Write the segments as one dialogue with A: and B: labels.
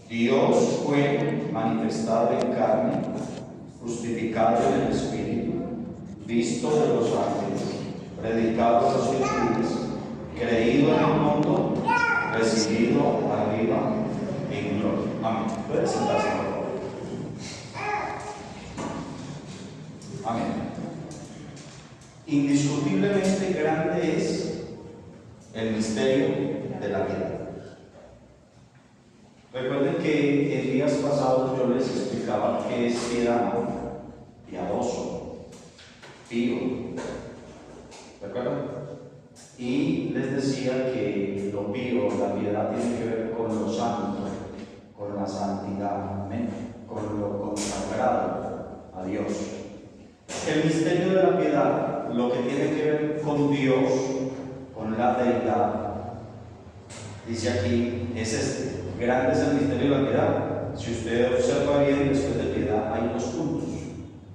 A: Dios fue manifestado en carne, justificado en el Espíritu, visto de los ángeles, predicado a los gentiles, creído en el mundo, recibido arriba en gloria. Amén. Puede sentarse, por favor. Amén. Indiscutiblemente grande es el misterio de la piedad. Recuerden que en días pasados yo les explicaba qué es piedad, piadoso, pío. ¿Recuerdan? Y les decía que lo pío, la piedad, tiene que ver con lo santo, con la santidad, ¿amén? Con lo consagrado a Dios. El misterio de la piedad, lo que tiene que ver con Dios, con la deidad, dice aquí, es este. Grande es el misterio de la piedad. Si usted observa bien, después de piedad hay dos puntos.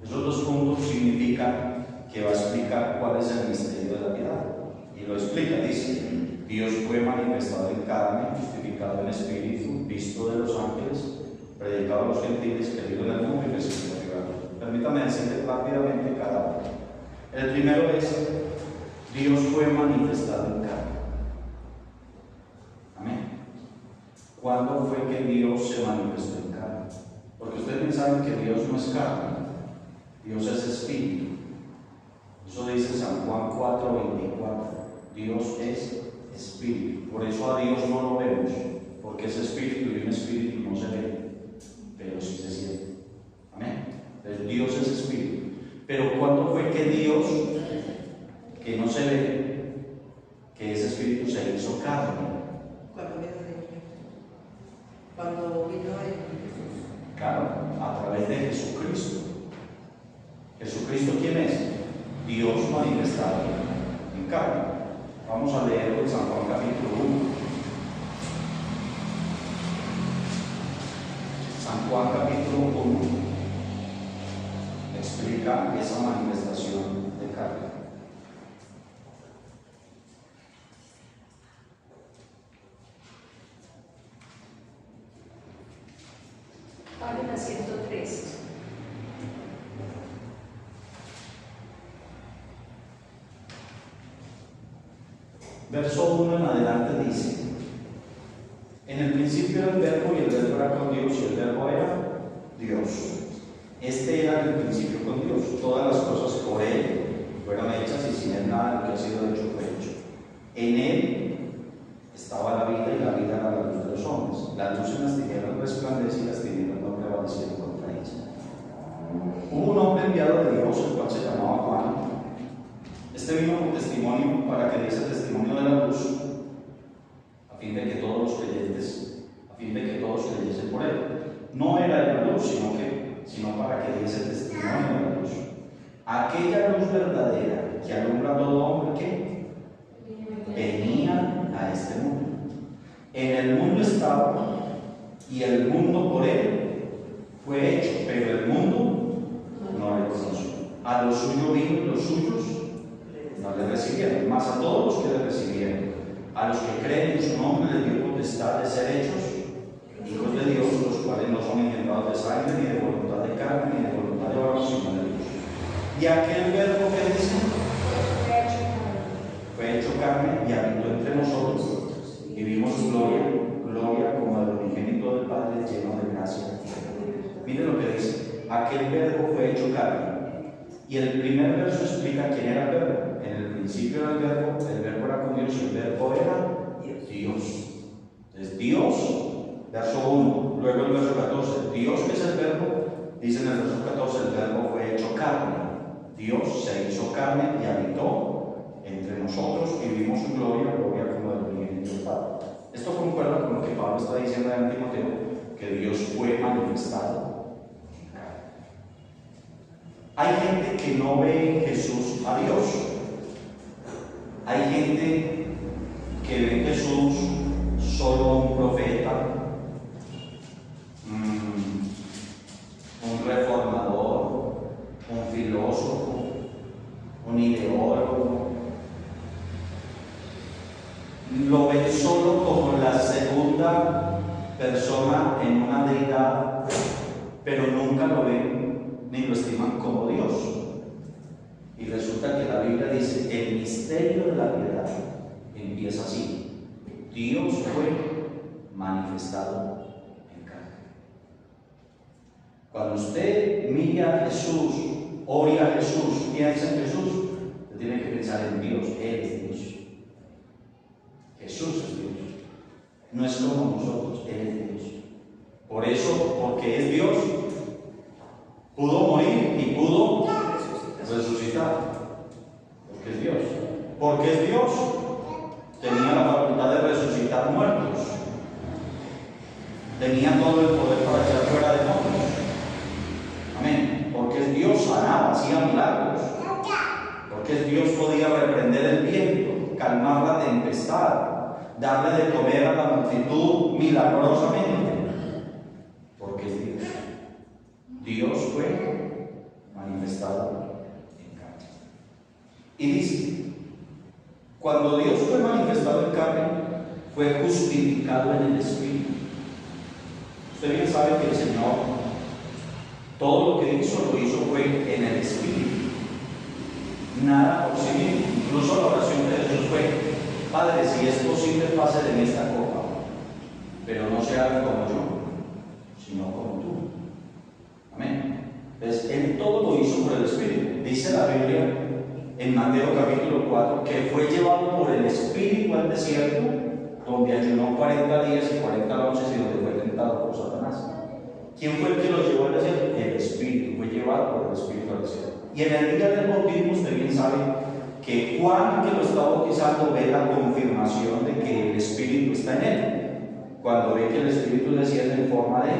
A: Esos dos puntos significan que va a explicar cuál es el misterio de la piedad. Y lo explica, dice: Dios fue manifestado en carne, justificado en espíritu, visto de los ángeles, predicado a los gentiles, creído en el mundo y recibido arriba. Permítame decirle rápidamente cada uno. El primero es: Dios fue manifestado en carne. Amén. ¿Cuándo fue que Dios se manifestó en carne? Porque ustedes bien saben que Dios no es carne, Dios es espíritu. Eso dice San Juan 4:24. Dios es espíritu. Por eso a Dios no lo vemos, porque es espíritu y un espíritu no se ve, pero sí se siente. Amén. Entonces Dios es espíritu. Pero ¿cuándo fue que Dios, que no se ve, que ese espíritu se hizo carne?
B: Cuando vino Jesús.
A: Claro, a través de Jesucristo. ¿Jesucristo quién es? Dios manifestado en carne. Vamos a leerlo en San Juan capítulo 1. San Juan capítulo 1 explica esa manifestación de carne.
C: Página 103.
A: Verso 1 en adelante dice: en el principio era el verbo y el verbo era con Dios y el verbo era Dios. Este era en el principio con Dios. Todas las cosas por Él fueron hechas y sin Él nada de lo que ha sido hecho fue hecho. En Él estaba la vida y la vida era la luz de los hombres. La luz en las tinieblas resplandece y las tinieblas no prevalecieron contra ella. Hubo un hombre enviado de Dios, el cual se llamaba Juan. Este vino con testimonio para que diese testimonio de la luz, a fin de que todos creyesen por él. No era de la luz, sino para que diese testimonio de la luz. Aquella luz verdadera que alumbra a todo hombre que venía a este mundo. En el mundo estaba, y el mundo por él fue hecho, pero el mundo no le conoció. A lo suyo vino y los suyos no le recibieron, mas a todos los que le recibieron, a los que creen en su nombre, les dio potestad de ser hechos hijos de Dios, los cuales no son engendrados de sangre, ni de voluntad de carne, ni de voluntad de varón, sino de Dios. Y aquel verbo que dice fue hecho carne y habitó entre nosotros, y vimos su gloria como del unigénito del Padre, lleno de gracia. Mire lo que dice: aquel verbo fue hecho carne. Y el primer verso explica quién era el verbo. En el principio era el verbo era con Dios y el verbo era Dios. Entonces Dios, verso 1, luego el verso 14, Dios que es el verbo, dice en el verso 14, el verbo fue hecho carne. Dios se hizo carne y habitó entre nosotros y vimos su gloria como del unigénito del Padre. Esto concuerda con lo que Pablo está diciendo en Timoteo, que Dios fue manifestado. Hay gente que no ve en Jesús a Dios. Hay gente que ve en Jesús solo un profeta, un reformador, un filósofo, un ideólogo. Lo ven solo como la segunda persona en una deidad, pero nunca lo ven ni lo estiman como Dios. Y resulta que la Biblia dice que el misterio de la piedad empieza así: Dios fue manifestado en carne. Cuando usted mira a Jesús, ore a Jesús, piensa en Jesús, usted tiene que pensar en Dios. Él es Dios. Jesús es Dios. No es como nosotros, Él es Dios. Por eso, porque es Dios, pudo morir y pudo resucitar. Porque es Dios. Porque es Dios, tenía la facultad de resucitar muertos. Tenía todo el poder para echar fuera demonios. Amén. Porque es Dios, sanaba, hacía milagros. Porque es Dios, podía reprender el viento, calmar la tempestad, darle de comer a la multitud milagrosamente. Porque es Dios. Dios fue manifestado en carne. Y dice, cuando Dios fue manifestado en carne, fue justificado en el Espíritu. Usted bien sabe que el Señor, todo lo que hizo, lo hizo fue en el Espíritu. Nada por sí mismo. Incluso la oración de Jesús fue: Padre, si es posible, pase de mí esta copa, pero no se haga como yo, sino como tú. Amén. Entonces, Él todo lo hizo por el Espíritu. Dice la Biblia en Mateo capítulo 4 que fue llevado por el Espíritu al desierto, donde ayunó 40 días y 40 noches y donde fue tentado por Satanás. ¿Quién fue el que lo llevó al desierto? El Espíritu. Fue llevado por el Espíritu al desierto. Y en el día del bautismo, usted bien sabe que Juan, que lo está bautizando, ve la confirmación de que el Espíritu está en él. Cuando ve que el Espíritu desciende en forma de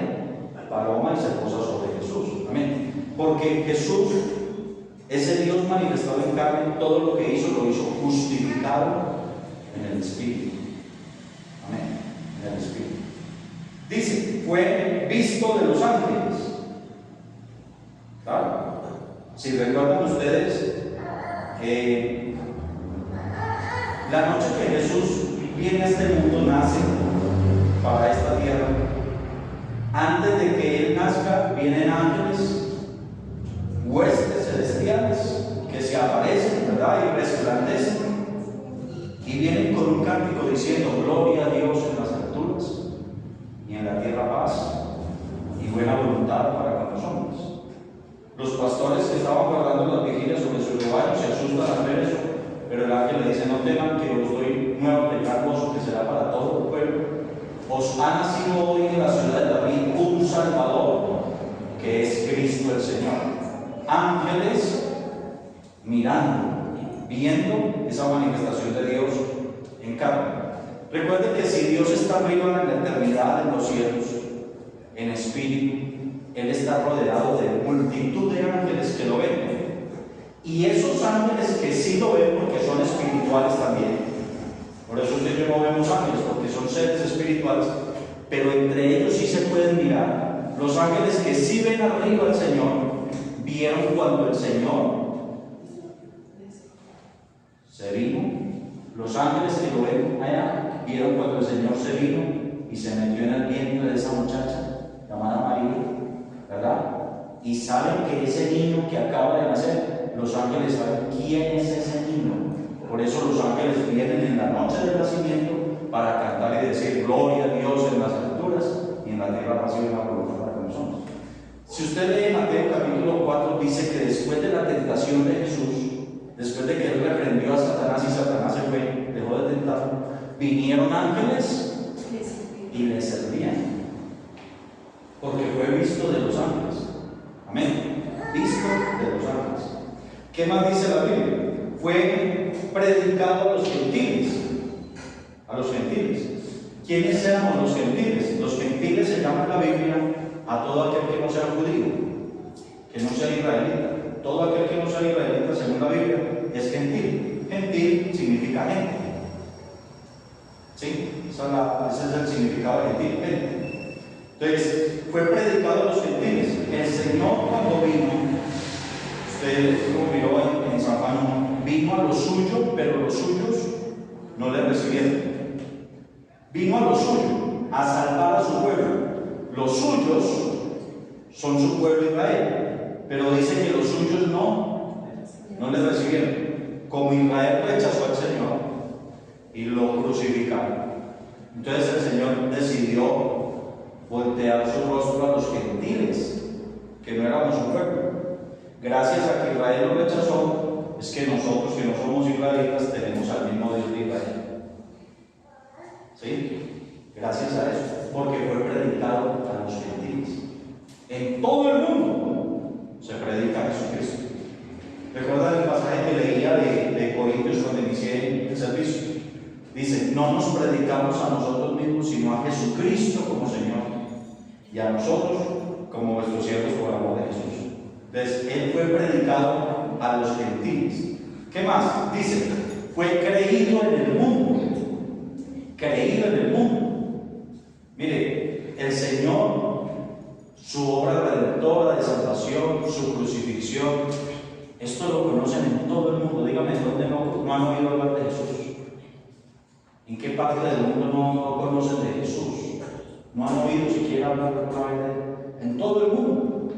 A: paloma y se posa sobre Jesús. Amén. Porque Jesús, ese Dios manifestado en carne, todo lo que hizo, lo hizo justificado en el Espíritu. Amén. En el Espíritu. Dice, fue visto de los ángeles. ¿Claro? Si recuerdan ustedes, la noche que Jesús viene a este mundo, nace para esta tierra, antes de que Él nazca, vienen ángeles, huestes celestiales, que se aparecen, ¿verdad? Y resplandecen, y vienen con un cántico diciendo: gloria a Dios en las alturas, y en la tierra paz y buena voluntad para con los hombres. Los pastores que estaban guardando las vigilias sobre sus rebaños se asustan al ver eso, pero el ángel le dice: no teman, que os doy nuevo de gran gozo, que será para todo el pueblo. Os ha nacido hoy en la ciudad de David un Salvador, que es Cristo el Señor. Ángeles mirando, viendo esa manifestación de Dios en carne. Recuerden que si Dios está arriba en la eternidad, en los cielos, en espíritu, Él está rodeado de multitud de ángeles que lo ven. Y esos ángeles que sí lo ven, porque son espirituales también. Por eso usted y yo no vemos ángeles, porque son seres espirituales, pero entre ellos sí se pueden mirar. Los ángeles que sí ven arriba al Señor, vieron cuando el Señor se vino. Los ángeles que lo ven allá, vieron cuando el Señor se vino y se metió en el vientre de esa muchacha llamada María, ¿verdad? Y saben que ese niño que acaba de nacer, los ángeles saben quién es ese niño. Por eso los ángeles vienen en la noche del nacimiento para cantar y decir: gloria a Dios en las alturas y en la tierra paz y buena voluntad para con los hombres. Si usted lee Mateo capítulo 4, dice que después de la tentación de Jesús, después de que Él reprendió a Satanás y Satanás se fue, dejó de tentarlo, vinieron ángeles y le servían. Porque fue visto de los ángeles. Amén. Visto de los ángeles. ¿Qué más dice la Biblia? Fue predicado a los gentiles. A los gentiles. ¿Quiénes éramos los gentiles? Los gentiles se llaman en la Biblia a todo aquel que no sea judío, que no sea israelita. Todo aquel que no sea israelita, según la Biblia, es gentil. Gentil significa gente. ¿Sí? Ese es el significado de gentil, gente. Entonces, fue predicado a los gentiles. El Señor, cuando vino, usted lo miró en San Juan, vino a lo suyo, pero los suyos no le recibieron. Vino a lo suyo, a salvar a su pueblo. Los suyos son su pueblo Israel, pero dice que los suyos no les recibieron. Como Israel rechazó al Señor y lo crucificaron, entonces el Señor decidió voltear su rostro a los gentiles, que no éramos su pueblo. Gracias a que Israel lo rechazó, es que nosotros, que no somos israelitas, tenemos al mismo Dios de Israel. ¿Sí? Gracias a eso, porque fue predicado a los gentiles. En todo el mundo se predica a Jesucristo. ¿Recuerdan el pasaje que leía de Corintios cuando inicié el servicio? Dice, no nos predicamos a nosotros mismos, sino a Jesucristo como Señor, y a nosotros como vuestros siervos por amor de Jesús. Entonces, Él fue predicado a los gentiles. ¿Qué más? Dice, fue creído en el mundo. Creído en el mundo. Mire, el Señor, su obra redentora de salvación, su crucifixión, esto lo conocen en todo el mundo. Dígame, ¿dónde no han oído hablar de Jesús? ¿En qué parte del mundo no conocen de Jesús? ¿No han oído siquiera hablar de Él? En todo el mundo.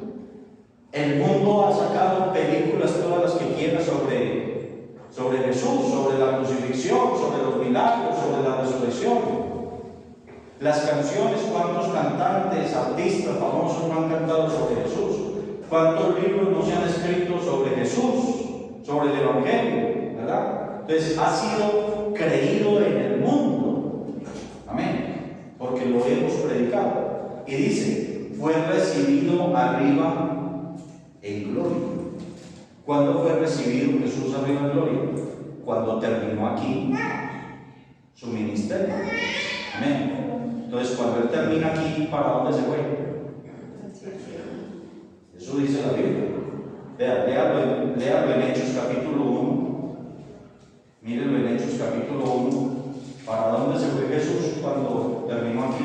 A: El mundo ha sacado películas, todas las que quiera, sobre Jesús, sobre la crucifixión, sobre los milagros, sobre la resurrección. Las canciones, cuántos cantantes, artistas famosos no han cantado sobre Jesús. ¿Cuántos libros no se han escrito sobre Jesús, sobre el Evangelio, verdad? Entonces, ha sido creído en el mundo. Amén. Porque lo hemos predicado. Y dice, fue recibido arriba en gloria. ¿Cuándo fue recibido Jesús arriba en gloria? Cuando terminó aquí su ministerio. Amén. Entonces, cuando Él termina aquí, ¿para dónde se fue? Eso dice la Biblia. Léalo en Hechos capítulo 1. Mírenlo en Hechos capítulo 1. ¿Para dónde se fue Jesús cuando terminó aquí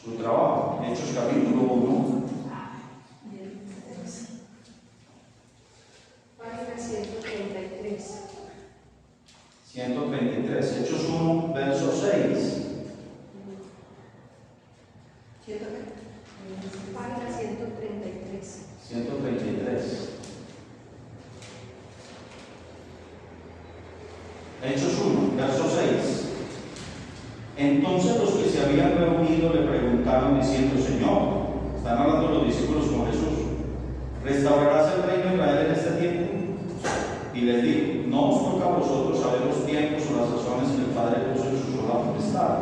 A: su trabajo? Hechos capítulo 1.
C: Página 133.
A: 133. Hechos 1, verso 6.
C: Página 133.
A: 133. Hechos 1, verso 6. Entonces los que se habían reunido le preguntaron diciendo, Señor, están hablando los discípulos con Jesús, ¿restaurarás el reino de Israel en este tiempo? Y les dijo, no os toca a vosotros saber los tiempos o las razones que el Padre puso en su sola potestad,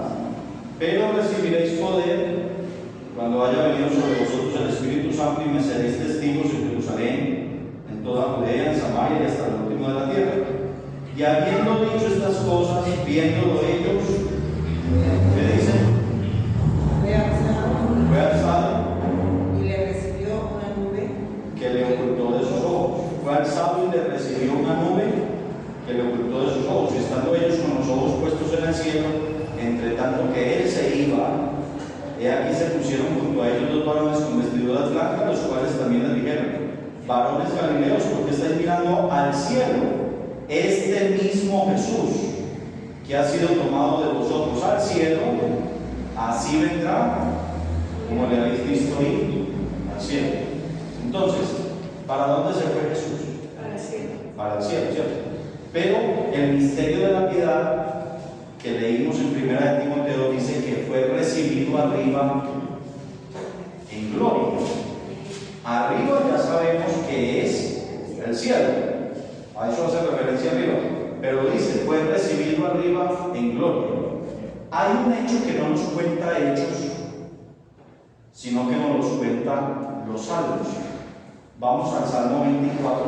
A: pero recibiréis poder cuando haya venido sobre vosotros el Espíritu Santo y me seréis testigos en Jerusalén, en toda Judea, en Samaria y hasta el último de la tierra. Y habiendo dicho estas cosas, viéndolo ellos, ¿qué dicen? Fue alzado
B: y le recibió una nube
A: que le ocultó de sus ojos. Fue alzado y le recibió una nube que le ocultó de sus ojos. Y estando ellos con los ojos puestos en el cielo, entre tanto que él se iba, he aquí se pusieron junto a ellos dos varones con vestiduras blancas, los cuales también les dijeron, varones galileos, ¿por qué estáis mirando al cielo? Este mismo Jesús, que ha sido tomado de vosotros al cielo, así vendrá, como le habéis visto ir al cielo. Entonces, ¿para dónde se fue Jesús?
C: Para el cielo.
A: Para el cielo, ¿cierto? Pero el misterio de la piedad que leímos en 1 Timoteo dice que fue recibido arriba en gloria. Arriba ya sabemos que es el cielo. A eso hace referencia arriba. Pero dice, fue recibido arriba en gloria. Hay un hecho que no nos cuenta Hechos, sino que nos los cuenta los Salmos. Vamos al Salmo 24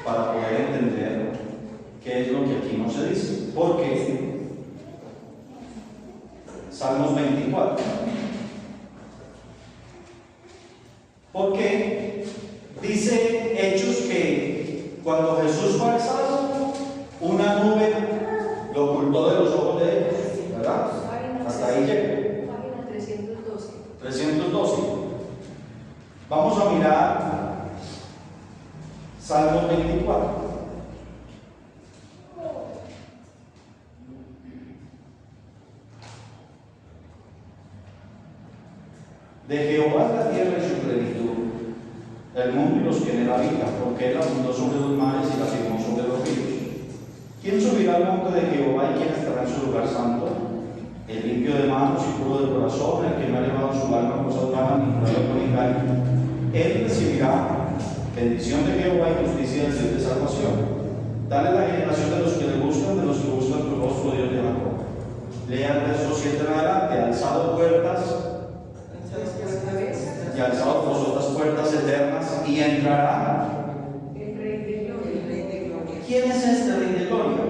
A: para poder entender qué es lo que aquí no se dice. Porque Salmos 24. Porque dice Hechos que cuando Jesús fue alzado, una nube lo ocultó de los ojos de ellos, ¿verdad? Hasta ahí llega.
C: Página 312.
A: 312. Vamos a mirar Salmos 24. De Jehová es la tierra y su plenitud, el mundo y los que en él habitan, porque él la fundó sobre los mares y la firmó sobre los ríos. ¿Quién subirá al monte de Jehová y quién estará en su lugar santo? El limpio de manos y puro de corazón, el que no ha llevado su alma a cosas vanas ni jurado con engaño. Él recibirá bendición de Jehová y justicia del Dios de salvación. Tal es la generación de los que le buscan, de los que buscan tu rostro, Dios de Jacob. Lea el verso 7 en adelante. Alzado puertas y alzado vosotras puertas eternas y entrará.
C: El Rey de Gloria.
A: ¿Quién es este Rey de Gloria?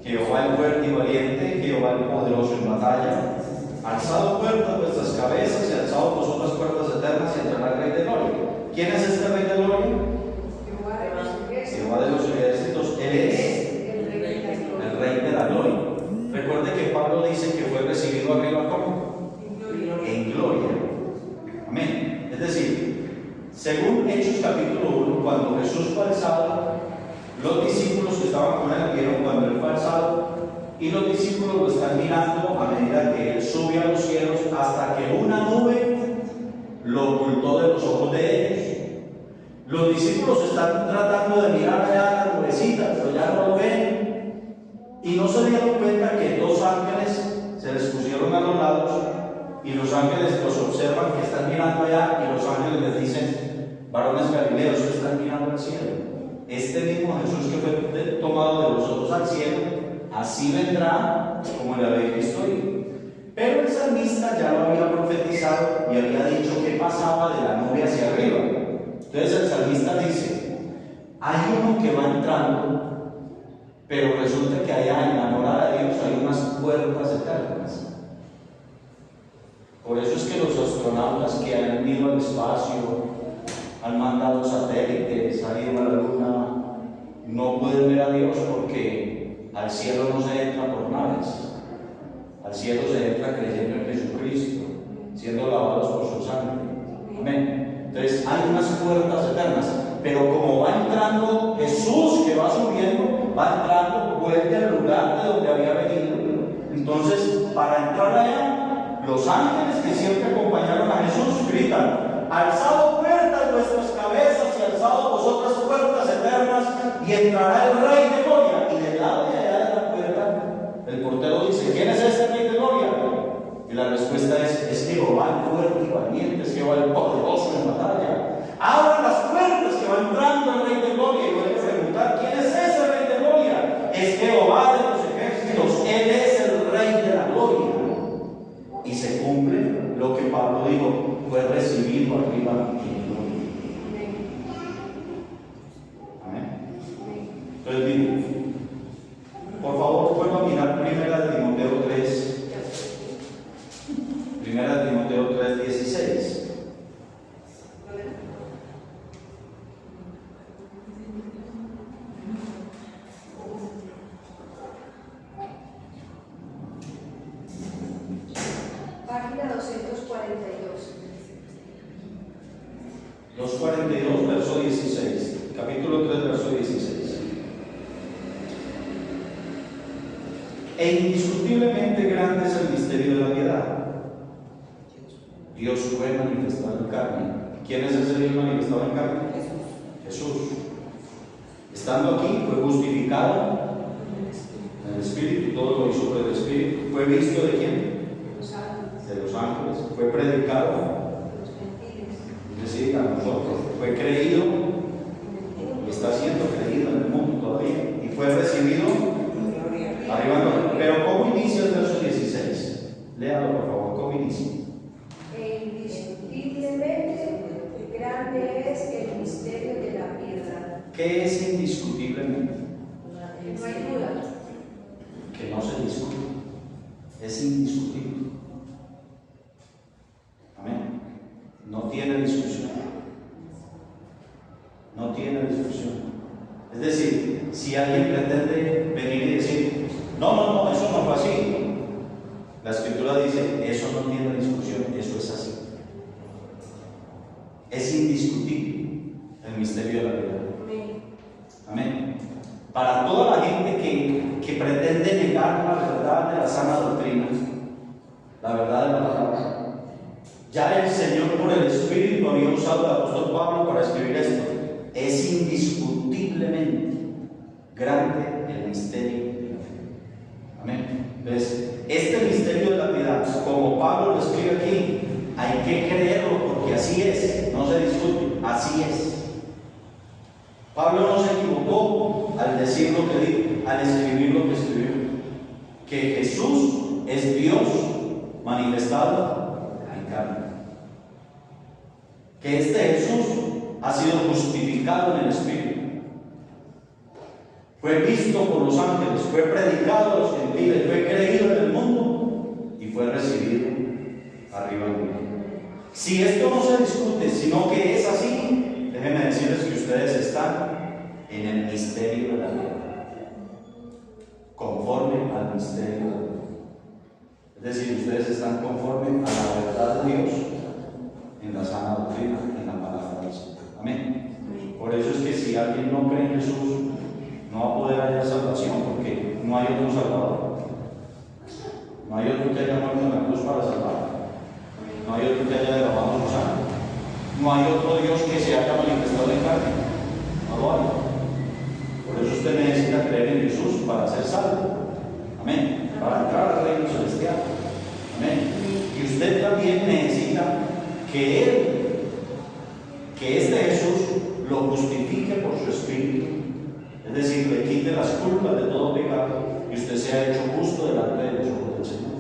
A: Jehová el fuerte y valiente, Jehová el poderoso en batalla. Alzado puertas vuestras cabezas y alzado vosotras puertas eternas y entrará el Rey de Gloria. ¿Quién es este Rey de Gloria? Jehová de los ejércitos. Él es el Rey de la Gloria. Recuerde que Pablo dice que fue recibido arriba como en gloria. Amén. Es decir, según Hechos capítulo 1, cuando Jesús fue alzado, los discípulos que estaban con él vieron cuando él fue alzado, y los discípulos lo están mirando a medida que él sube a los cielos, hasta que una nube lo ocultó de los ojos de ellos. Los discípulos están tratando de mirar allá la nubecita, pero ya no lo ven, y no se dieron cuenta que dos ángeles se les pusieron a los lados, y los ángeles los observan que están mirando allá, y los ángeles les dicen: varones galileos que están mirando al cielo, este mismo Jesús que fue tomado de vosotros al cielo, así vendrá como le habéis visto ir. Pero el salmista ya lo había profetizado y había dicho que pasaba de la nube hacia arriba. Entonces el salmista dice: hay uno que va entrando, pero resulta que allá en la morada de Dios hay unas puertas eternas. Por eso es que los astronautas que han ido al espacio, han mandado satélites, han ido a la luna, no pueden ver a Dios, porque al cielo no se entra por naves, al cielo se entra creyendo en Jesucristo, siendo lavados por su sangre. Amén. Entonces hay unas puertas eternas, pero como va entrando Jesús, que va subiendo, va entrando, vuelve al lugar de donde había venido. Entonces, para entrar allá, los ángeles que siempre acompañaron a Jesús gritan: alzado puertas vuestras cabezas y alzado vosotras puertas eternas, y entrará el Rey de Gloria. Y del lado de allá de la puerta, el portero dice: ¿quién es ese Rey de Gloria? Y la respuesta es Jehová el fuerte y valiente, es Jehová el poderoso en batalla. Abran las puertas que va entrando el Rey de Gloria. Y voy a preguntar: ¿quién es ese Rey de Gloria? Es Jehová de los ejércitos, Él es el Rey de la Gloria. Y se cumple lo que Pablo dijo: fue recibido arriba en gloria. Amén. Entonces, miren, por favor, vuelva a mirar Primera de Timoteo 3. Primera de Timoteo 3:16.
C: Página 242.
A: 242, verso 16. Capítulo 3, verso 16. E indiscutiblemente grande es el misterio de la piedad. Dios fue manifestado en carne. ¿Quién es ese Dios manifestado en carne? Jesús. Estando aquí, fue justificado en el Espíritu, todo lo hizo por el Espíritu. ¿Fue visto de quién? De los ángeles. Fue predicado, es decir, a nosotros. Fue creído y está siendo creído en el mundo todavía. Y fue recibido arriba. Pero ¿cómo inicia el verso 16? Léalo, por favor. ¿Cómo inicia?
C: Indiscutiblemente grande es el misterio de la piedad.
A: ¿Qué es indiscutiblemente?
C: No hay duda.
A: Que no se discute. Es indiscutible. Amén. No tiene discusión. No tiene discusión. Es decir, si alguien pretende venir y decir: no, eso no fue así, la Escritura dice: eso no tiene discusión, eso es así. Es indiscutible el misterio de la piedad. Amén. Para toda la gente que pretende negar la verdad de la sana doctrina, la verdad de la palabra, Ya el Señor por el Espíritu había usado al apóstol Pablo para escribir esto. Es indiscutiblemente grande el misterio de la fe. Amén. Entonces, este misterio de la piedad, como Pablo lo escribe aquí, hay que creerlo porque así es, no se discute, así es. Pablo no se equivocó al decir lo que dijo, al escribir lo que escribió, que Jesús es Dios manifestado en carne, que este Jesús ha sido justificado en el Espíritu, fue visto por los ángeles, fue predicado a los gentiles, fue creído en el mundo y fue recibido arriba en el mundo. Si esto no se discute, sino que es así, déjenme decirles que ustedes están en el misterio de la vida, conforme al misterio de la vida. Es decir, ustedes están conforme a la verdad de Dios en la sana doctrina, en la palabra del Señor. Amén. Por eso es que si alguien no cree en Jesús, no va a poder hallar salvación, porque no hay otro Salvador. No hay otro que haya muerto en la cruz para salvar. No hay otro que haya derramado su sangre. No hay otro Dios que se haya manifestado en carne. No lo hay. Por eso usted necesita creer en Jesús para ser salvo. Amén. Para entrar al reino celestial. Amén. Y usted también necesita que este Jesús lo justifique por su Espíritu. Es decir, le quite las culpas de todo pecado y usted sea hecho justo delante de los ojos del Señor.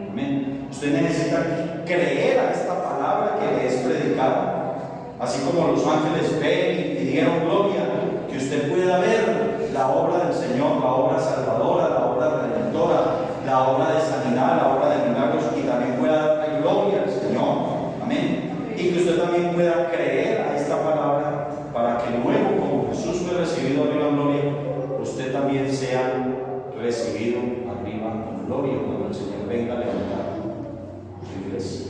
A: Amén. Usted necesita creer a esta palabra que le es predicada, así como los ángeles ven y dieron gloria, que usted pueda ver la obra del Señor, la obra salvadora, la obra redentora, la obra de sanidad, la obra de milagros, y también pueda dar gloria al Señor. Amén. Y que usted también pueda creer a esta palabra para que luego, como Jesús fue recibido arriba en gloria, usted también sea recibido arriba en gloria cuando el Señor venga a levantar su iglesia.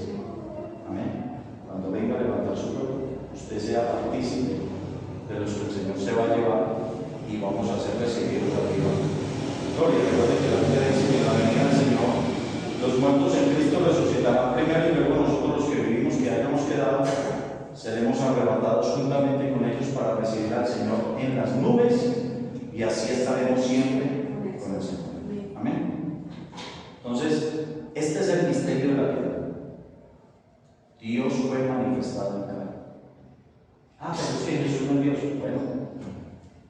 A: Amén. Cuando venga a levantar su pueblo, usted sea partícipe de los que el Señor se va a llevar y vamos a ser recibidos arriba. Gloria, recuerden que la Biblia dice que en la venida del Señor los muertos en Cristo resucitarán primero y luego nosotros los que vivimos, que hayamos quedado, seremos arrebatados juntamente con ellos para recibir al Señor en las nubes y así estaremos siempre con el Señor. Amén. Entonces, este es el misterio de la vida. Dios fue manifestado en carne. Pero es que Jesús no es Dios. Bueno,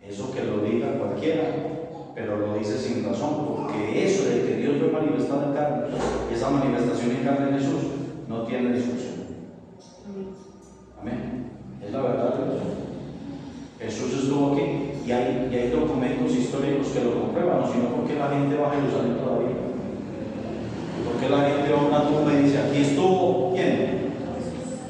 A: eso que lo diga cualquiera, pero lo dice sin razón, porque eso de que Dios fue manifestado en carne, esa manifestación en carne de Jesús, no tiene discusión. Amén. Es la verdad de Dios. Jesús estuvo aquí y hay documentos históricos que lo comprueban, no sino porque la gente va a Jerusalén todavía. Porque la gente va a una tumba y dice: aquí estuvo, ¿quién?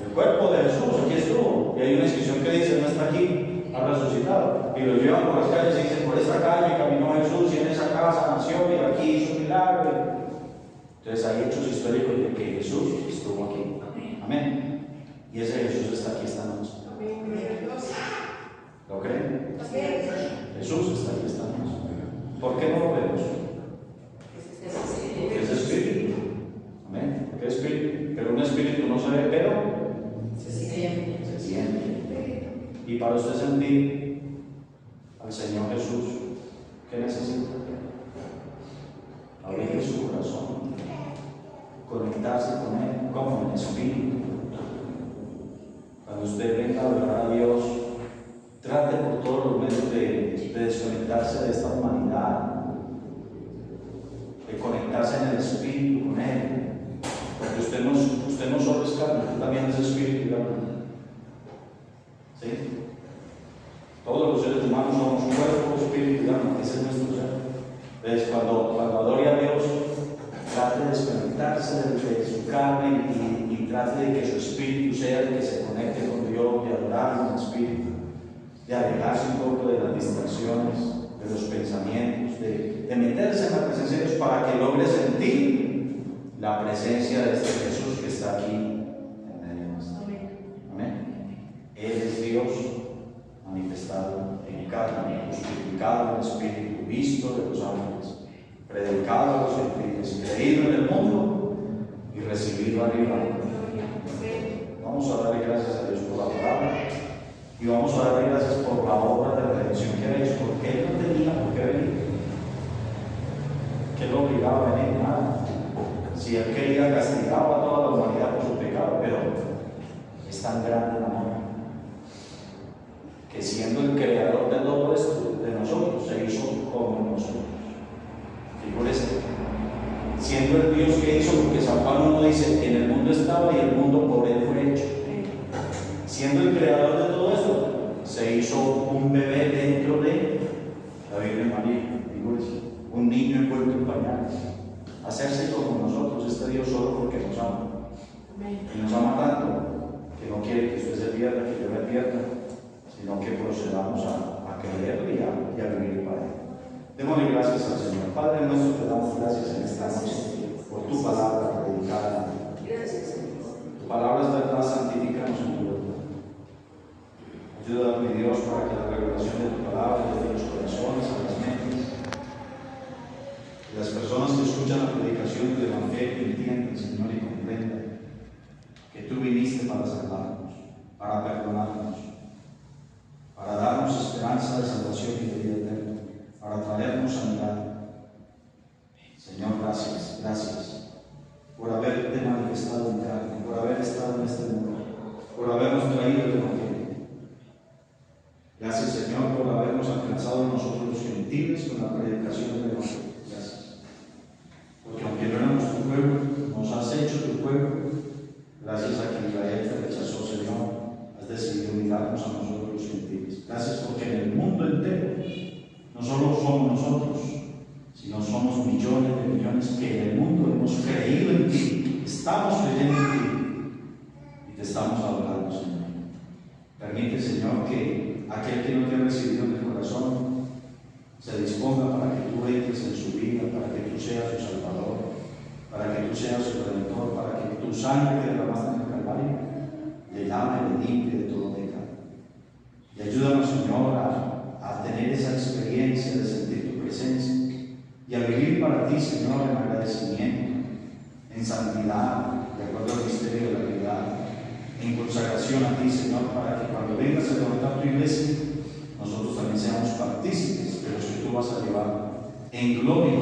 A: El cuerpo de Jesús, aquí estuvo. Y hay una inscripción que dice: no está aquí, ha resucitado. Y lo llevan por las calles y dicen: por esta calle caminó Jesús y en esa casa nació y aquí hizo un milagro. Entonces hay hechos históricos de que Jesús estuvo aquí. Amén. Y ese Jesús está aquí esta noche. ¿Lo creen? Jesús está aquí esta noche. ¿Por qué no lo vemos? Porque es espíritu. Amén. Porque es espíritu. Pero un espíritu no se ve, pero se siente. Y para usted sentir al Señor Jesús, ¿qué necesita? Abrir su corazón, conectarse con Él como en el espíritu. Cuando usted venga a adorar a Dios, trate por todos los medios de desconectarse de esta humanidad, de conectarse en el espíritu con Él, porque usted no solo es carne, usted también es espíritu y alma. ¿Sí? Todos los seres humanos somos cuerpo, espíritu y alma, ese es nuestro ser. Entonces, cuando adore a Dios, trate de desconectarse de su carne y trate de que su espíritu sea el que se conecte con Dios, de adorar en el espíritu, de alejarse un poco de las distracciones, de los pensamientos, de meterse en la presencia de Dios para que logre sentir la presencia de este Jesús que está aquí en medio de nosotros. Amén. Él es Dios manifestado en carne, justificado en el Espíritu, visto de los ángeles, predicado a los gentiles, creído en el mundo y recibido arriba Si Él quería, castigaba a toda la humanidad por su pecado, pero es tan grande el amor que siendo el creador de todo esto, de nosotros, se hizo como nosotros. Figúrese, siendo el Dios que hizo, porque San Juan 1 dice que en el mundo estaba y el mundo por Él fue hecho. Siendo el creador de todo esto, se hizo un bebé dentro de la Virgen María, figúrese, un niño envuelto en pañales. Hacerse como nosotros, este Dios solo porque nos ama. Y nos ama tanto que no quiere que usted se pierda, que yo me pierda, sino que procedamos a creerlo y a vivir para Él. Démosle gracias al Señor. Padre nuestro, te damos gracias en esta noche por tu palabra predicada. Tu palabra es verdad, santifícanos en tu verdad. Ayúdame, Dios, para que la revelación de tu palabra llegue a los corazones, a las mentes. Y las personas que escuchan la predicación del Evangelio entiendan, Señor, y comprendan que tú viniste para salvarnos, para perdonarnos, para darnos esperanza de salvación y de vida eterna, para traernos sanidad. Señor, gracias, gracias por haberte manifestado en carne, por haber estado en este mundo, por habernos traído el Evangelio. Gracias, Señor, por habernos alcanzado nosotros los gentiles con la predicación del Evangelio. Gracias. Porque aunque no éramos tu pueblo, nos has hecho tu pueblo. Gracias a que Israel te rechazó, Señor, has decidido mirarnos a nosotros los gentiles. Gracias porque en el mundo entero no solo somos nosotros, sino somos millones de millones que en el mundo hemos creído en ti, estamos creyendo en ti y te estamos adorando, Señor. Permite, Señor, que aquel que no te ha recibido en el corazón se disponga para que tú entres en su vida, para que tú seas su Salvador, para que tú seas su Redentor, para que tu sangre que derramaste en el Calvario le lave, le limpie de todo pecado. Y ayúdanos, Señor, a tener esa experiencia de sentir tu presencia y a vivir para ti, Señor, en agradecimiento, en santidad, de acuerdo al misterio de la piedad, en consagración a ti, Señor, para que cuando vengas a levantar tu iglesia, nosotros también seamos partícipes de los que tú vas a llevar en gloria